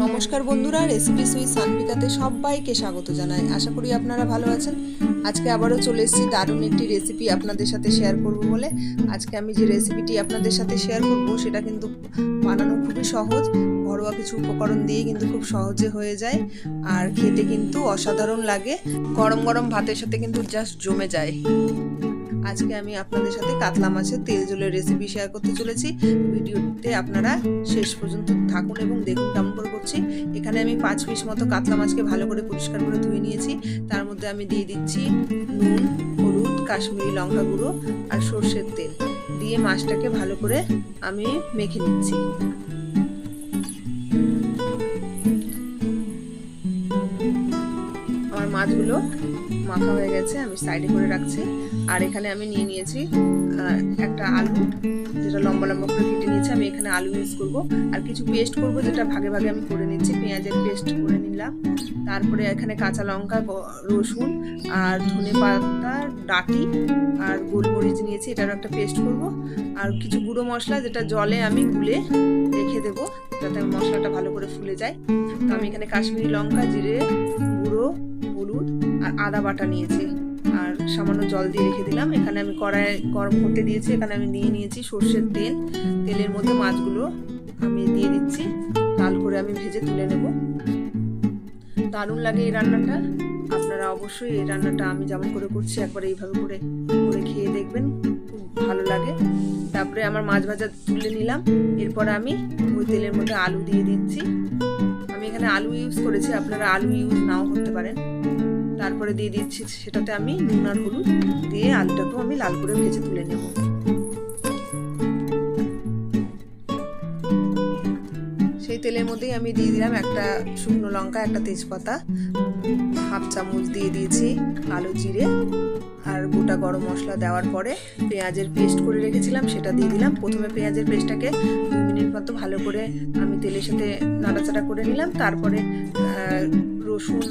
নমস্কার বন্ধুরা, recipe sweet সানভিকাতে সবাইকে স্বাগত জানাই। আশা করি আপনারা ভালো আছেন। আজকে আবারও চলে এসেছি দারুণ একটি রেসিপি আপনাদের সাথে শেয়ার করব বলে। আজকে আমি যে রেসিপিটি আপনাদের সাথে শেয়ার করব সেটা কিন্তু বানানো খুবই সহজ, ঘরোয়া কিছু উপকরণ দিয়ে কিন্তু খুব সহজে হয়ে যায়, আর খেতে কিন্তু অসাধারণ লাগে। গরম গরম ভাতের সাথে কিন্তু জাস্ট জমে যায়। আজকে আমি আপনাদের সাথে কাতলা মাছের তেল ঝোলের রেসিপি শেয়ার করতে চলেছি। ভিডিওতে আপনারা শেষ পর্যন্ত থাকুন এবং দেখুন কেমন করে করছি। এখানে আমি 5 পিস মতো কাতলা মাছকে ভালো করে পরিষ্কার করে ধুয়ে নিয়েছি। তার মধ্যে আমি দিয়ে দিচ্ছি নুন, হলুদ, কাশ্মীরি লঙ্কা গুঁড়ো আর সর্ষের তেল দিয়ে মাছটাকে ভালো করে আমি মেখে নিচ্ছি। আমার মাছগুলো মাখা হয়ে গেছে, আমি সাইডে করে রাখছি। আর এখানে আমি নিয়ে নিয়েছি একটা আলু, যেটা লম্বা লম্বা করে কেটে নিয়েছি। আমি এখানে আলু ইউজ করব, আর কিছু পেস্ট করব যেটা ভাগে ভাগে আমি করে নিচ্ছি। পেঁয়াজের পেস্ট করে নিলাম, তারপরে এখানে কাঁচা লঙ্কা, রসুন আর ধনে পাতা ডাঁটি আর গোলমরিচ নিয়েছি, এটারও একটা পেস্ট করব। আর কিছু গুঁড়ো মশলা যেটা জলে আমি গুলে রেখে দেবো যাতে মশলাটা ভালো করে ফুলে যায়। তো আমি এখানে কাশ্মীরি লঙ্কা, জিরে গুঁড়ো, হলুদ আর আদা বাটা নিয়েছি, আর সামান্য জল দিয়ে রেখে দিলাম। এখানে আমি কড়াই গরম করতে দিয়েছি। এখানে আমি নিয়ে নিয়েছি সর্ষের তেল। তেলের মধ্যে মাছগুলো আমি দিয়ে দিচ্ছি, লাল করে আমি ভেজে তুলে নেব। দারুণ লাগে এই রান্নাটা। আপনারা অবশ্যই এই রান্নাটা আমি যেমন করে করছি একবার এইভাবে করে খেয়ে দেখবেন, খুব ভালো লাগে। তারপরে আমার মাছ ভাজা তুলে নিলাম। এরপরে আমি ওই তেলের মধ্যে আলু দিয়ে দিচ্ছি। আমি এখানে আলু ইউজ করেছি, আপনারা আলু ইউজ নাও করতে পারেন। তারপরে দিয়ে দিচ্ছি সেটাতে আমি নুন আর হলুদ দিয়ে আলুটাকেও আমি লাল করে ভেজে তুলে নেব। সেই তেলের মধ্যেই আমি দিয়ে দিলাম একটা শুকনো লঙ্কা, একটা তেজপাতা, হাফ চামচ দিয়ে দিয়েছি কালো জিরে আর গোটা গরম মশলা। দেওয়ার পরে পেঁয়াজের পেস্ট করে রেখেছিলাম সেটা দিয়ে দিলাম। প্রথমে পেঁয়াজের পেস্টটাকে 2 মিনিট মতো ভালো করে আমি তেলের সাথে নাড়াচাড়া করে নিলাম। তারপরে রসুন,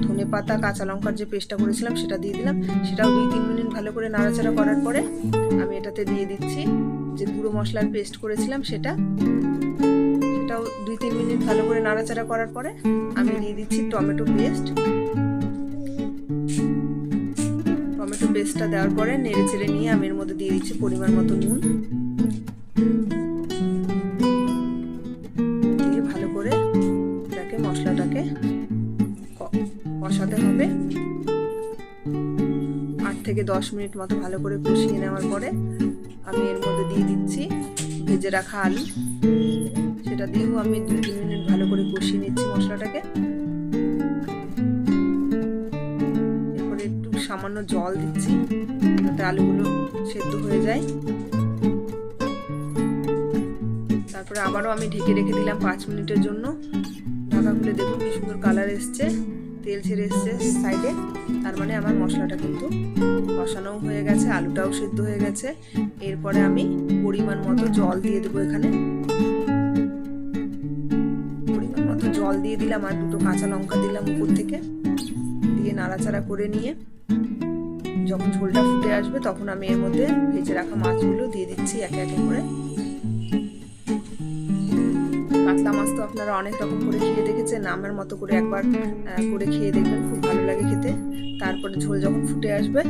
ধনে পাতা, কাঁচা লঙ্কার যে পেস্টটা করেছিলাম সেটা দিয়ে দিলাম। সেটাও 2-3 মিনিট ভালো করে নাড়াচাড়া করার পরে আমি এটাতে দিয়ে দিচ্ছি যে গুঁড়ো মশলার পেস্ট করেছিলাম সেটাও 2-3 মিনিট ভালো করে নাড়াচাড়া করার পরে আমি দিয়ে দিচ্ছি টমেটো পেস্ট। টমেটো পেস্টটা দেওয়ার পরে নেড়ে চেড়ে নিয়ে আমি এর মধ্যে দিয়ে দিচ্ছি পরিমাণ মতো নুন, দিয়ে ভালো করে এটাকে মশলাটাকে কষাতে হবে। 8 থেকে 10 মিনিট মতো ভালো করে কষিয়ে নেওয়ার পরে আমি এর মধ্যে দিয়ে দিচ্ছি ভেজে রাখা আলু। সেটা দিয়েও আমি 2-3 মিনিট ভালো করে কষিয়ে নিচ্ছি মশলাটাকে। এরপরে একটু সামান্য জল দিচ্ছি যাতে আলুগুলো সেদ্ধ হয়ে যায়। তারপরে আবারও আমি ঢেকে রেখে দিলাম 5 মিনিটের জন্য। ঢাকা খুলে দেখুন কি সুন্দর কালার এসছে, তেল ছেড়ে এসছে সাইডে। তার মানে আমার মশলাটা কিন্তু কষানোও হয়ে গেছে, আলুটাও সেদ্ধ হয়ে গেছে। এরপরে আমি পরিমাণ মতো জল দিয়ে দেবো। এখানে পরিমাণ মতো জল দিয়ে দিলাম আর 2টো কাঁচা লঙ্কা দিলাম উপর থেকে, দিয়ে নাড়াচাড়া করে নিয়ে যখন ঝোলটা ফুটে আসবে তখন আমি এর মধ্যে ভেজে রাখা মাছগুলো দিয়ে দিচ্ছি একে একে করে। কাতলা মাছ তো আপনারা অনেক রকম করে খেয়ে দেখেছেন, আমার মতো করে একবার করে খেয়ে দেখবেন, খুব ভালো লাগে খেতে। তারপরে ঝোল যখন ফুটে আসবে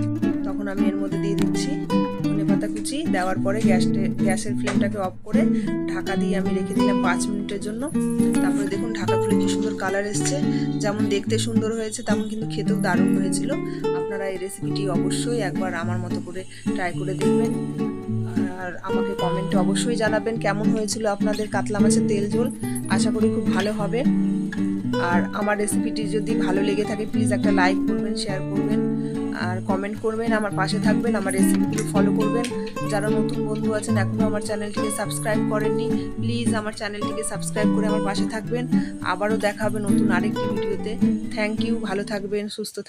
তখন আমি এর মধ্যে দিয়ে দিচ্ছি ধনে পাতা কুচি। দেওয়ার পরে গ্যাসের ফ্লেমটাকে অফ করে ঢাকা দিয়ে আমি রেখে দিলাম 5 মিনিটের জন্য। তারপরে দেখুন ঢাকা খুলে কি সুন্দর কালার এসছে। যেমন দেখতে সুন্দর হয়েছে তেমন কিন্তু খেতেও দারুণ হয়েছিল। আপনারা এই রেসিপিটি অবশ্যই একবার আমার মতো করে ট্রাই করে দেখবেন, আর আমাকে কমেন্টে অবশ্যই জানাবেন কেমন হয়েছিল আপনাদের কাতলা মাছের তেল ঝোল। আশা করি খুব ভালো হবে। আর আমার রেসিপিটি যদি ভালো লেগে থাকে প্লিজ একটা লাইক করবেন, শেয়ার করবেন আর কমেন্ট করবেন, আমার পাশে থাকবেন, আমার রেসিপিগুলো ফলো করবেন। যারা নতুন বন্ধু আছেন এখনও আমার চ্যানেলটিকে সাবস্ক্রাইব করেননি, প্লিজ আমার চ্যানেলটিকে সাবস্ক্রাইব করে আমার পাশে থাকবেন। আবারও দেখা হবে নতুন আরেকটি ভিডিওতে। থ্যাংক ইউ, ভালো থাকবেন, সুস্থ থাকবেন।